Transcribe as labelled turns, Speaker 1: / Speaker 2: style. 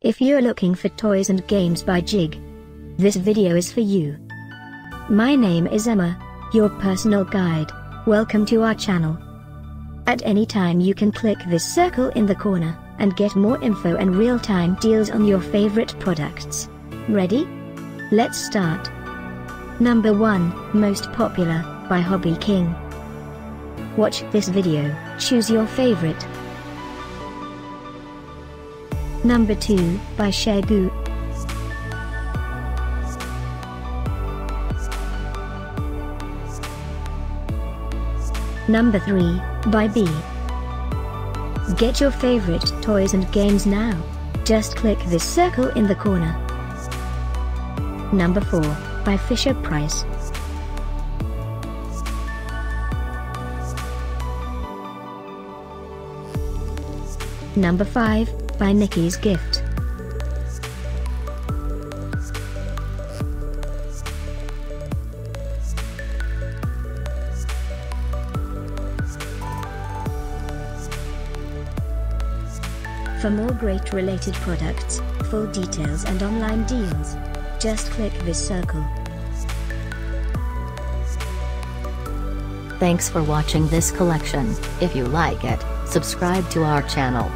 Speaker 1: If you're looking for toys and games by JIG, this video is for you. My name is Emma, your personal guide. Welcome to our channel. At any time you can click this circle in the corner, and get more info and real-time deals on your favorite products. Ready? Let's start. Number 1, Most Popular, by HobbyKing. Watch this video, choose your favorite. Number 2, by ShareGoo. Number 3, by B. Get your favorite toys and games now. Just click this circle in the corner. Number 4, by Fisher-Price. Number 5, by Nicky's Gift. For more great related products, full details and online deals, just click this circle.
Speaker 2: Thanks for watching this collection. If you like it, subscribe to our channel.